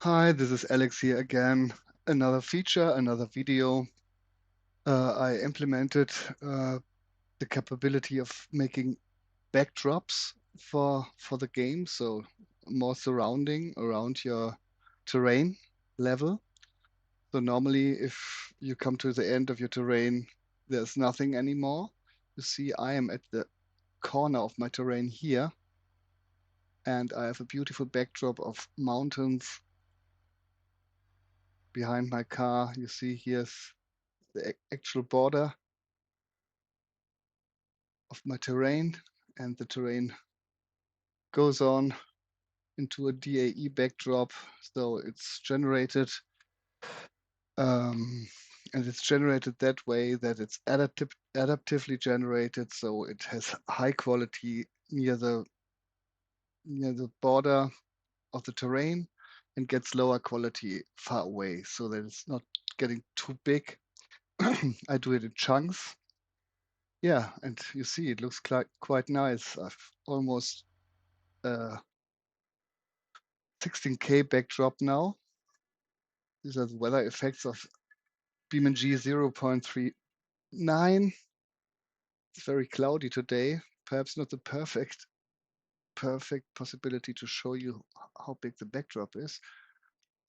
Hi, this is Alex here again. Another feature, another video. I implemented the capability of making backdrops for the game, so more surrounding around your terrain level. So normally, if you come to the end of your terrain, there's nothing anymore. You see, I am at the corner of my terrain here, and I have a beautiful backdrop of mountains behind my car. You see here's the actual border of my terrain, and the terrain goes on into a DAE backdrop. So it's generated, um, and it's generated that way that it's adaptively generated. So it has high quality near the border of the terrain and gets lower quality far away, so that it's not getting too big. I do it in chunks. Yeah, and you see it looks quite nice. I've almost 16K backdrop now. These are the weather effects of BeamNG 0.39. It's very cloudy today. Perhaps not the perfect possibility to show you how big the backdrop is.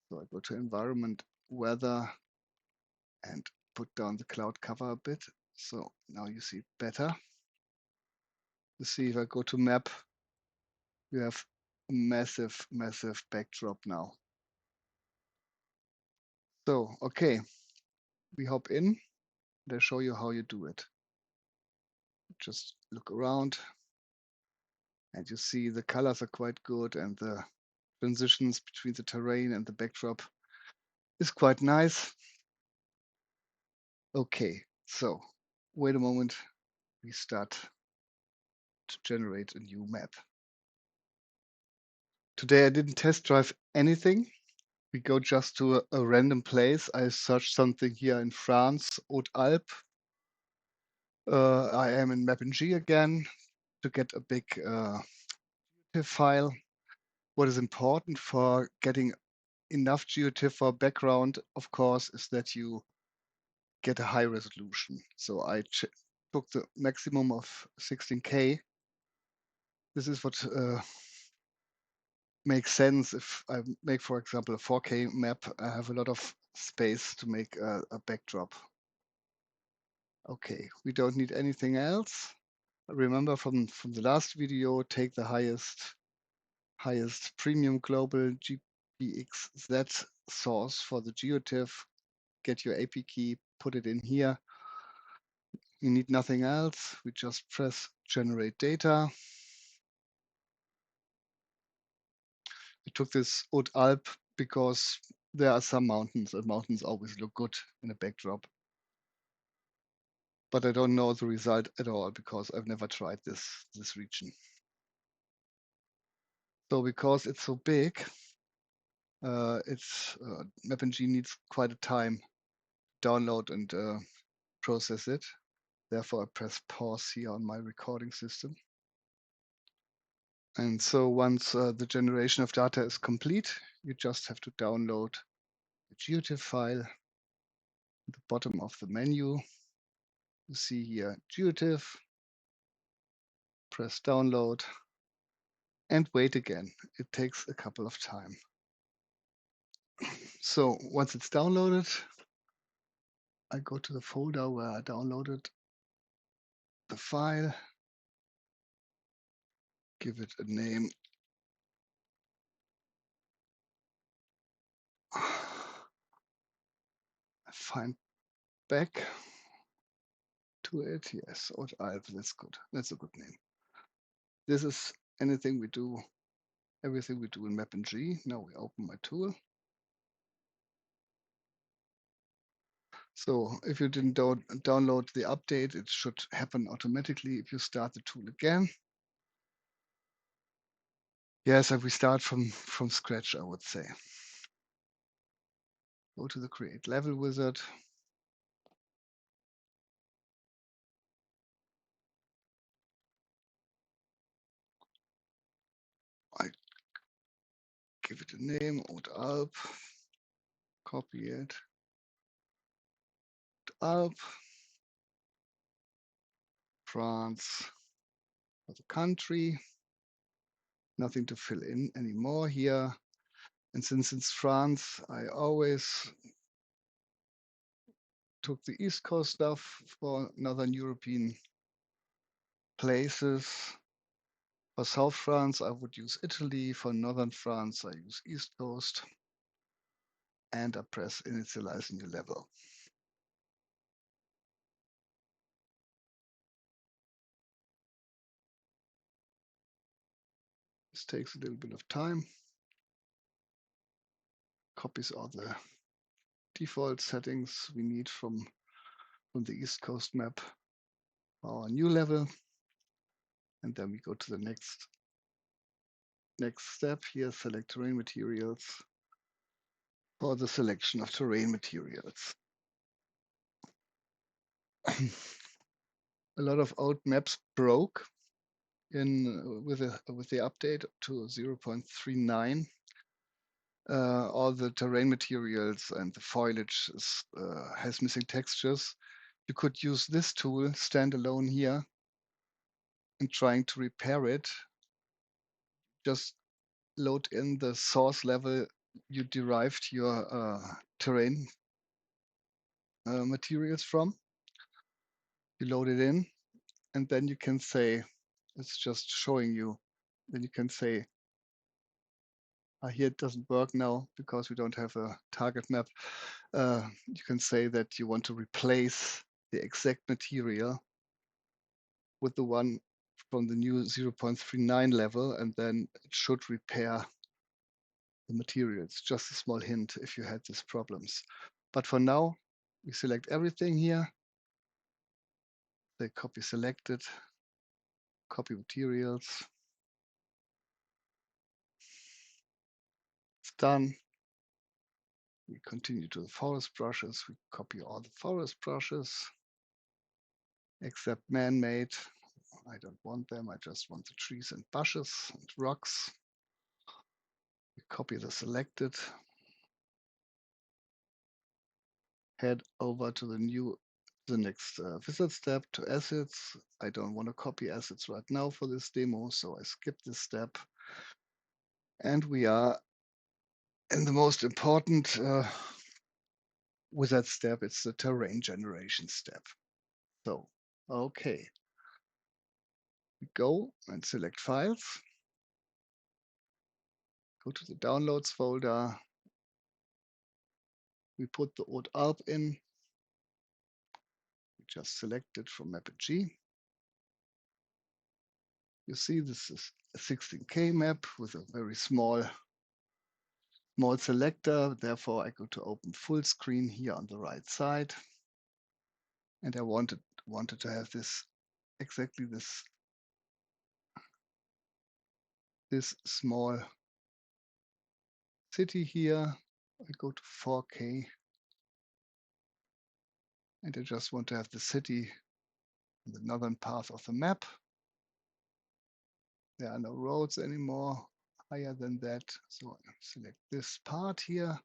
So I go to environment, weather, and put down the cloud cover a bit. So now you see it better. You see if I go to map, you have a massive, massive backdrop now. So, okay, we hop in and I show you how you do it. Just look around and you see the colors are quite good and the transitions between the terrain and the backdrop is quite nice. Okay, so wait a moment. We start to generate a new map. Today I didn't test drive anything. We go just to a random place. I searched something here in France, Haute-Alpes. I am in MapNG again to get a big GeoTIFF file. What is important for getting enough GeoTIFF for background, of course, is that you get a high resolution. So I took the maximum of 16K. This is what makes sense if I make, for example, a 4K map. I have a lot of space to make a backdrop. Okay, we don't need anything else. Remember from the last video, take the highest premium global GPXZ source for the GeoTIFF, get your AP key, put it in here. You need nothing else. We just press generate data. We took this Haute-Alpes because there are some mountains, and mountains always look good in a backdrop. But I don't know the result at all because I've never tried this region. So because it's so big, MapNG needs quite a time to download and process it. Therefore, I press pause here on my recording system. And so once the generation of data is complete, you just have to download the GeoTIFF file. At the bottom of the menu, you see here GeoTIFF, press download, and wait again. It takes a couple of time. So once it's downloaded, I go to the folder where I downloaded the file, give it a name. I find back to it. Yes, Haute-Alpes, that's good. That's a good name. This is everything we do in MapNG. Now we open my tool. So if you didn't download the update, it should happen automatically if you start the tool again. Yes, and we start from scratch, I would say. Go to the Create Level wizard. I give it a name, Haute-Alpes, copy it, Alp, France for the country, nothing to fill in anymore here. And since it's France, I always took the East Coast stuff for Northern European places. For South France, I would use Italy. For Northern France, I use East Coast. And I press initialize new level. This takes a little bit of time. Copies all the default settings we need from the East Coast map for our new level. And then we go to the next step here, select terrain materials for the selection of terrain materials. A lot of old maps broke with the update to 0.39. All the terrain materials and the foliage has missing textures. You could use this tool standalone here and trying to repair it. Just load in the source level you derived your terrain materials from. You load it in, and then you can say, it's just showing you, then you can say, here it doesn't work now because we don't have a target map. You can say that you want to replace the exact material with the one from the new 0.39 level, and then it should repair the materials. Just a small hint if you had these problems. But for now, we select everything here. They copy selected, copy materials. It's done. We continue to the forest brushes. We copy all the forest brushes, except man-made. I don't want them. I just want the trees and bushes and rocks. We copy the selected. Head over to the next visit step to assets. I don't want to copy assets right now for this demo, so I skip this step. And we are in the most important with that step, it's the terrain generation step. So, okay. We go and select files. Go to the downloads folder. We put the Haute-Alpes in. We just select it from MapNG. You see this is a 16K map with a very small selector. Therefore, I go to open full screen here on the right side. And I wanted to have this exactly this small city here. I go to 4K. And I just want to have the city in the northern part of the map. There are no roads anymore higher than that. So I select this part here.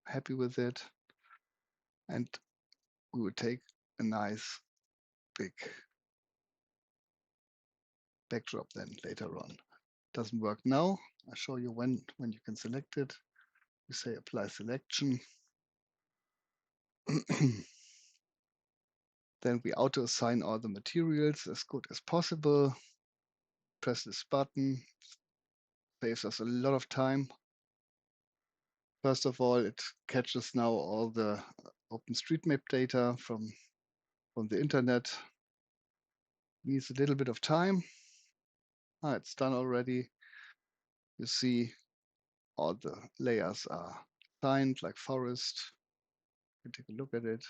Happy with it. And we will take a nice big backdrop then later on. Doesn't work now. I'll show you when you can select it. We say apply selection. Then we auto assign all the materials as good as possible. Press this button. Saves us a lot of time. First of all, it catches now all the OpenStreetMap data from the internet. Needs a little bit of time. It's done already. You see all the layers are assigned, like forest. You can take a look at it.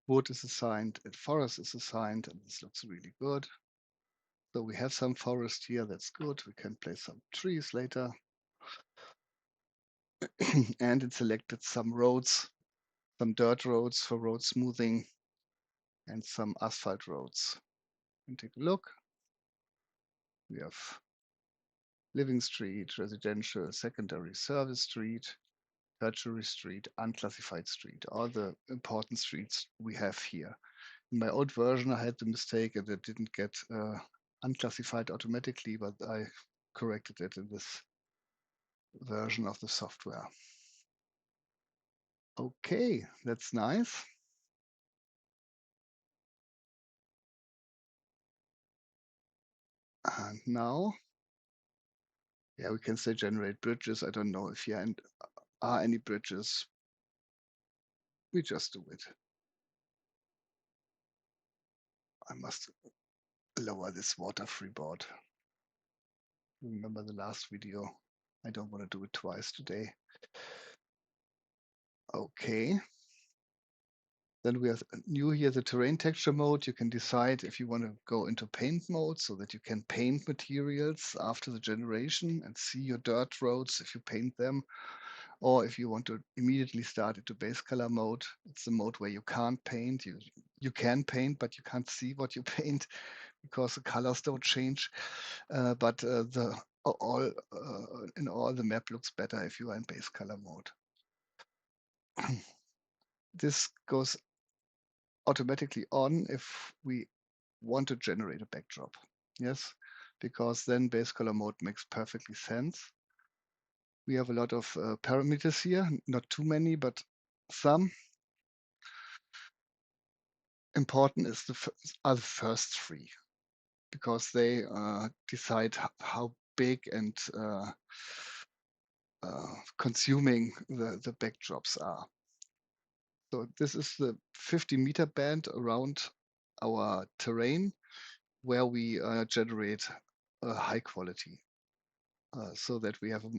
Wood is assigned and forest is assigned, and this looks really good. So we have some forest here, that's good. We can place some trees later. And it selected some roads, some dirt roads for road smoothing, and some asphalt roads. And take a look. We have living street, residential, secondary service street, tertiary street, unclassified street, all the important streets we have here. In my old version, I had the mistake and it didn't get unclassified automatically, but I corrected it in this version of the software. Okay, that's nice. And now, yeah, we can say generate bridges. I don't know if here are any bridges. We just do it. I must lower this water freeboard. Remember the last video? I don't want to do it twice today. Okay. Then we have new here, the terrain texture mode. You can decide if you want to go into paint mode so that you can paint materials after the generation and see your dirt roads if you paint them. Or if you want to immediately start into base color mode, it's the mode where you can't paint. You can paint, but you can't see what you paint because the colors don't change. But in all, the map looks better if you are in base color mode. This goes automatically on if we want to generate a backdrop. Yes, because then base color mode makes perfectly sense. We have a lot of parameters here, not too many, but some. Important is are the first three because they decide how big and consuming the backdrops are. So this is the 50-meter band around our terrain where we generate a high quality so that we have a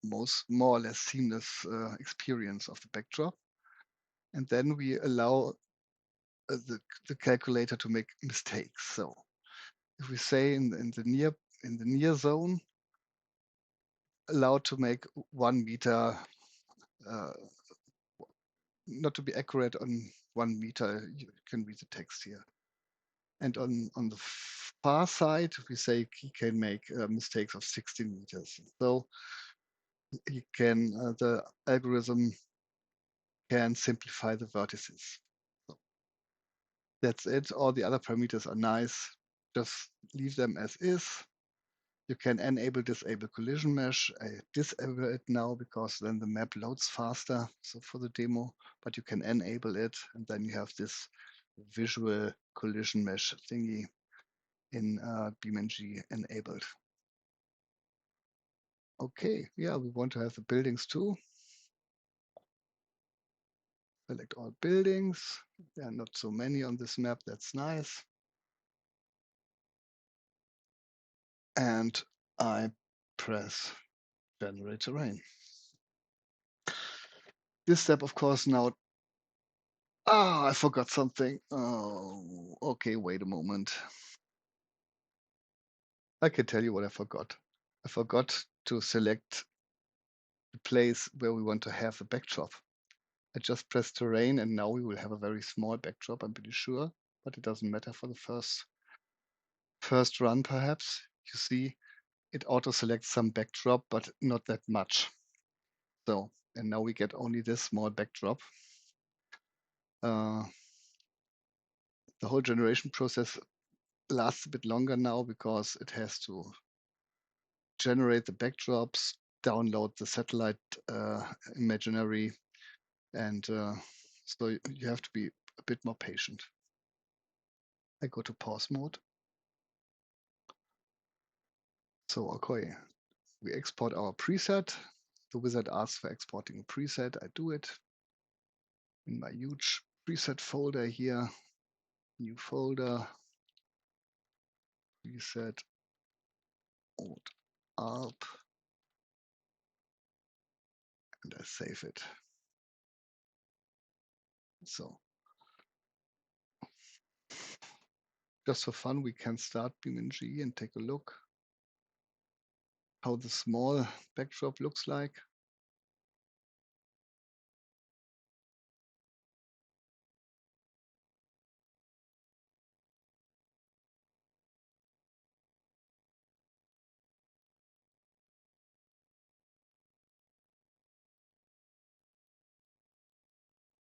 more or less seamless experience of the backdrop. And then we allow the calculator to make mistakes. So if we say in the near zone, allowed to make 1 meter, not to be accurate on 1 meter, you can read the text here. And on the far side, we say he can make mistakes of 16 meters. So he can, the algorithm can simplify the vertices. So that's it. All the other parameters are nice. Just leave them as is. You can enable, disable collision mesh. I disable it now because then the map loads faster. So for the demo, but you can enable it, and then you have this visual collision mesh thingy in BeamNG enabled. Okay, yeah, we want to have the buildings too. Select all buildings. There are not so many on this map. That's nice. And I press generate terrain. This step, of course, now. I forgot something. Oh, okay, wait a moment. I can tell you what I forgot. I forgot to select the place where we want to have the backdrop. I just pressed terrain and now we will have a very small backdrop, I'm pretty sure, but it doesn't matter for the first run perhaps. You see, it auto selects some backdrop, but not that much. So, and now we get only this small backdrop. The whole generation process lasts a bit longer now because it has to generate the backdrops, download the satellite imaginary, and so you have to be a bit more patient. I go to pause mode. So, okay, we export our preset. The wizard asks for exporting a preset. I do it in my huge preset folder here. New folder, preset, old ARP, and I save it. So, just for fun, we can start BeamNG and take a look how the small backdrop looks like.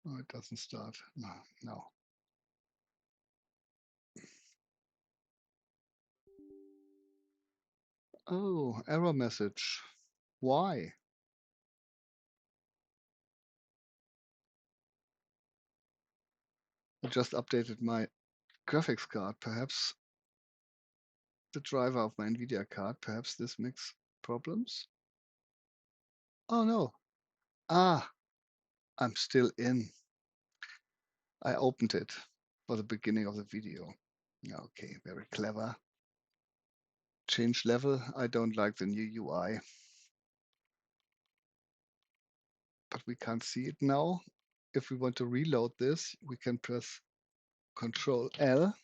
Oh, it doesn't start. No, no. Oh, error message. Why? I just updated my graphics card. Perhaps the driver of my NVIDIA card. Perhaps this makes problems. Oh no. Ah, I'm still in. I opened it for the beginning of the video. Okay, very clever. Change level. I don't like the new UI. But we can't see it now. If we want to reload this, we can press Control L.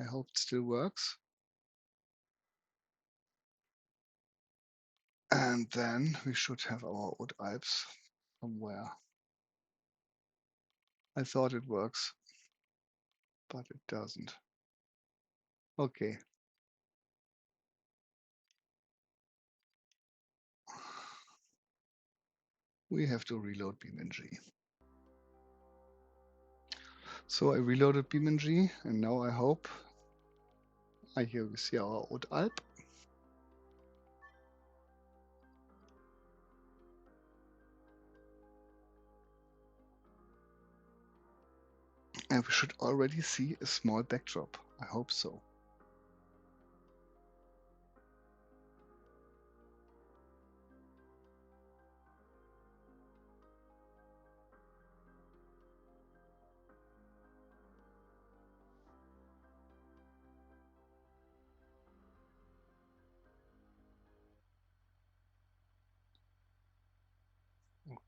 I hope it still works. And then we should have our old Alps somewhere. I thought it works, but it doesn't. Okay. We have to reload BeamNG. So I reloaded BeamNG, and now I hope here we see our old Alp. And we should already see a small backdrop. I hope so.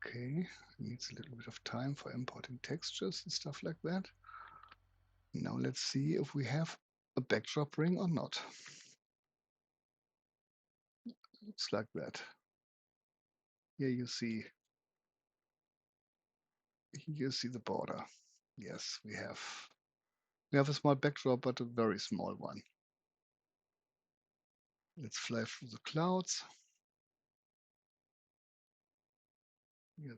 Okay, needs a little bit of time for importing textures and stuff like that. Now let's see if we have a backdrop ring or not. Looks like that. Here you see the border. Yes, we have. We have a small backdrop, but a very small one. Let's fly through the clouds. Here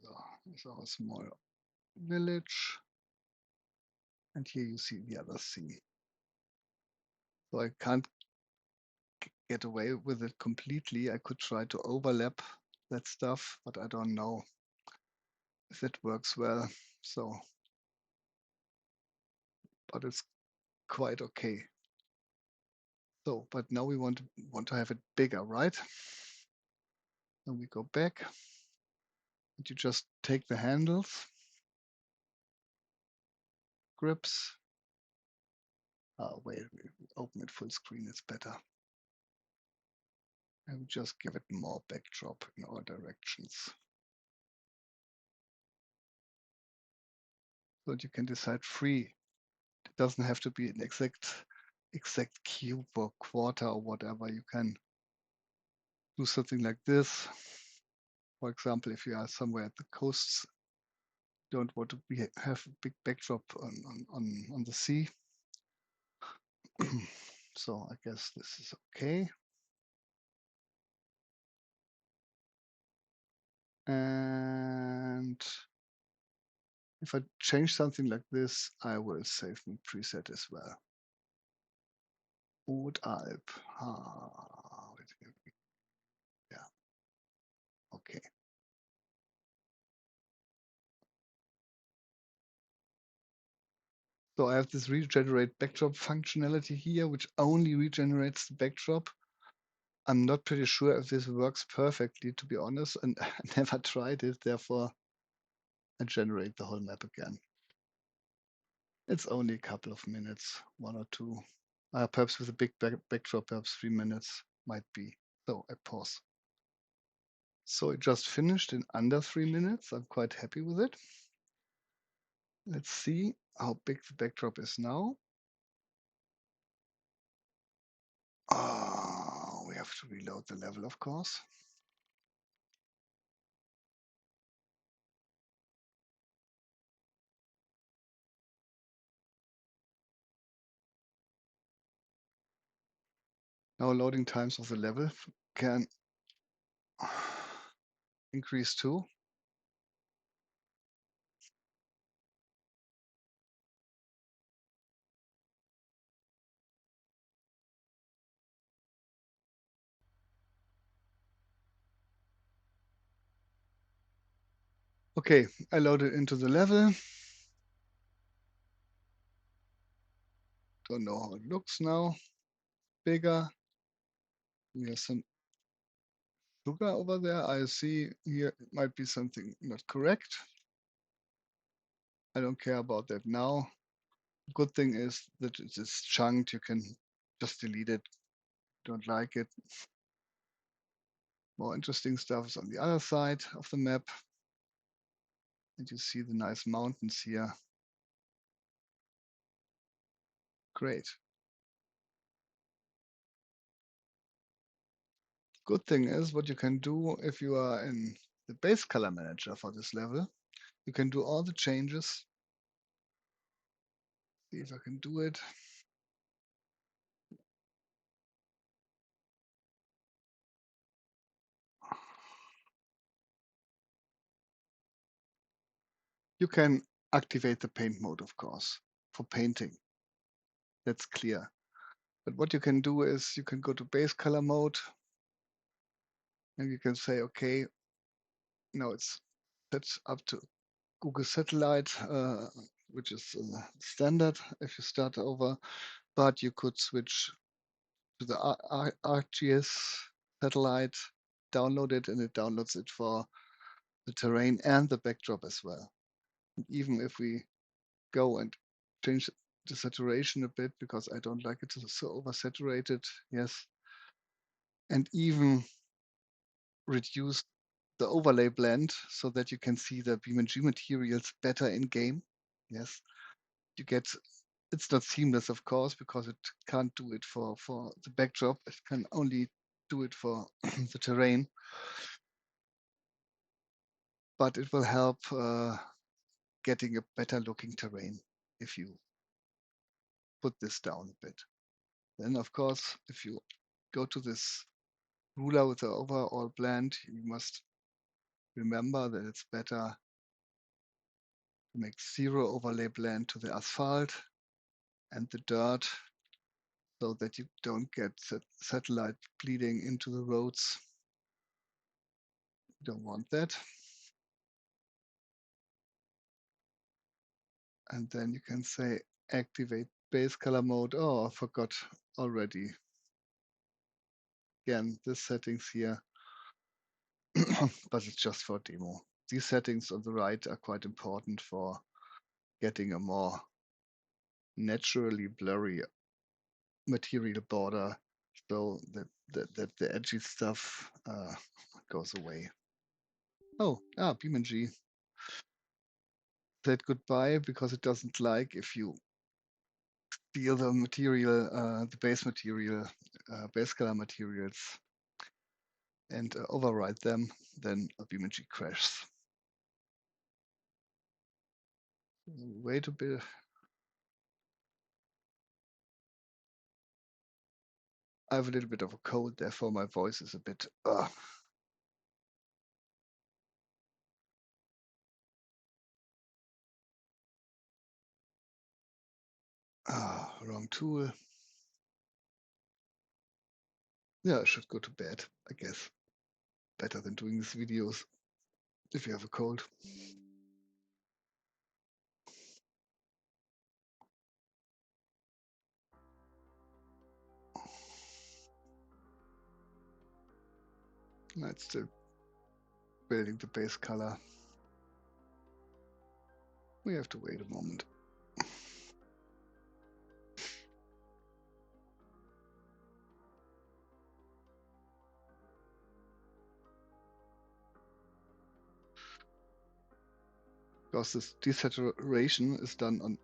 is our small village. And here you see the other sea. So I can't get away with it completely. I could try to overlap that stuff, but I don't know if it works well. So, but it's quite okay. So, but now we want to have it bigger, right? Then we go back, and you just take the handles, grips. Oh, wait, we open it full screen, it's better. And we just give it more backdrop in all directions. So that you can decide free. It doesn't have to be an exact cube or quarter or whatever. You can do something like this. For example, if you are somewhere at the coasts, don't want to have a big backdrop on the sea. So I guess this is okay. And if I change something like this, I will save me preset as well. Old Alp. Yeah. Okay. So I have this regenerate backdrop functionality here, which only regenerates the backdrop. I'm not pretty sure if this works perfectly, to be honest, and I never tried it. Therefore, I generate the whole map again. It's only a couple of minutes, 1 or 2. Perhaps with a big backdrop, perhaps 3 minutes might be. So I pause. So it just finished in under 3 minutes. I'm quite happy with it. Let's see how big the backdrop is now. We have to reload the level, of course. Now loading times of the level can increase too. Okay, I load it into the level. Don't know how it looks now. Bigger. We have some sugar over there. I see here it might be something not correct. I don't care about that now. Good thing is that it is chunked. You can just delete it. Don't like it. More interesting stuff is on the other side of the map. And you see the nice mountains here. Great. Good thing is what you can do if you are in the base color manager for this level. You can do all the changes. See if I can do it. You can activate the paint mode, of course, for painting. That's clear. But what you can do is you can go to base color mode and you can say, okay, now it's set up to Google Satellite, which is standard if you start over, but you could switch to the ArcGIS satellite, download it, and it downloads it for the terrain and the backdrop as well. And even if we go and change the saturation a bit, because I don't like it so oversaturated, yes, and even reduce the overlay blend so that you can see the BeamNG materials better in game. Yes, you get, it's not seamless, of course, because it can't do it for the backdrop. It can only do it for the terrain. But it will help getting a better looking terrain if you put this down a bit. Then, of course, if you go to this ruler with the overall blend, you must remember that it's better to make zero overlay blend to the asphalt and the dirt so that you don't get satellite bleeding into the roads. You don't want that. And then you can say activate base color mode. Oh, I forgot already. Again, this settings here, but it's just for demo. These settings on the right are quite important for getting a more naturally blurry material border so that the edgy stuff goes away. Oh, BeamNG said goodbye because it doesn't like if you steal the material, the base material, base color materials and override them, then BeamNG crashes. Wait a bit. I have a little bit of a cold, therefore my voice is a bit. Wrong tool. Yeah, I should go to bed, I guess. Better than doing these videos if you have a cold. It's still building the base color. We have to wait a moment. Because this desaturation is done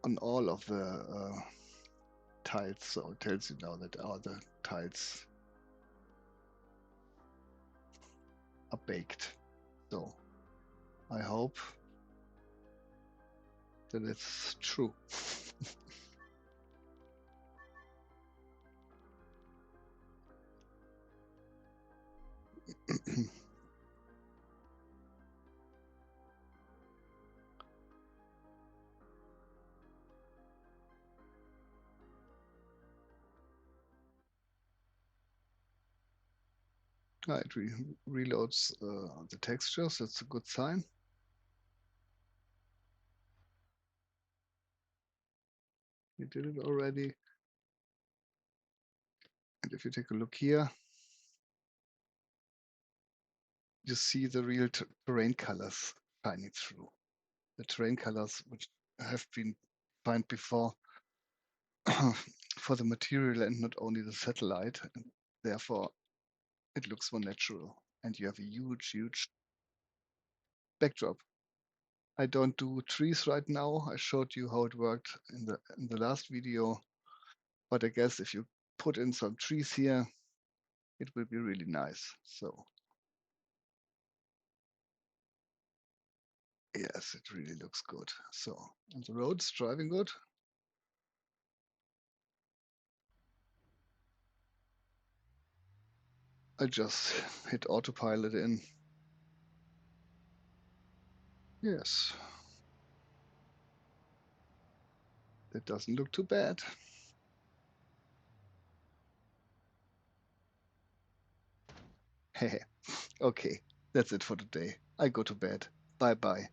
on all of the tiles, so it tells you now that all the tiles are baked. So I hope that it's true. It reloads the textures. That's a good sign. we did it already. And if you take a look here, you see the real terrain colors shining through. The terrain colors which have been defined before for the material and not only the satellite. And therefore, it looks more natural. And you have a huge, huge backdrop. I don't do trees right now. I showed you how it worked in the last video. But I guess if you put in some trees here, it will be really nice. So yes, it really looks good. So, and the road's driving good. I just hit autopilot in. Yes, that doesn't look too bad. Okay, that's it for today. I go to bed. Bye bye.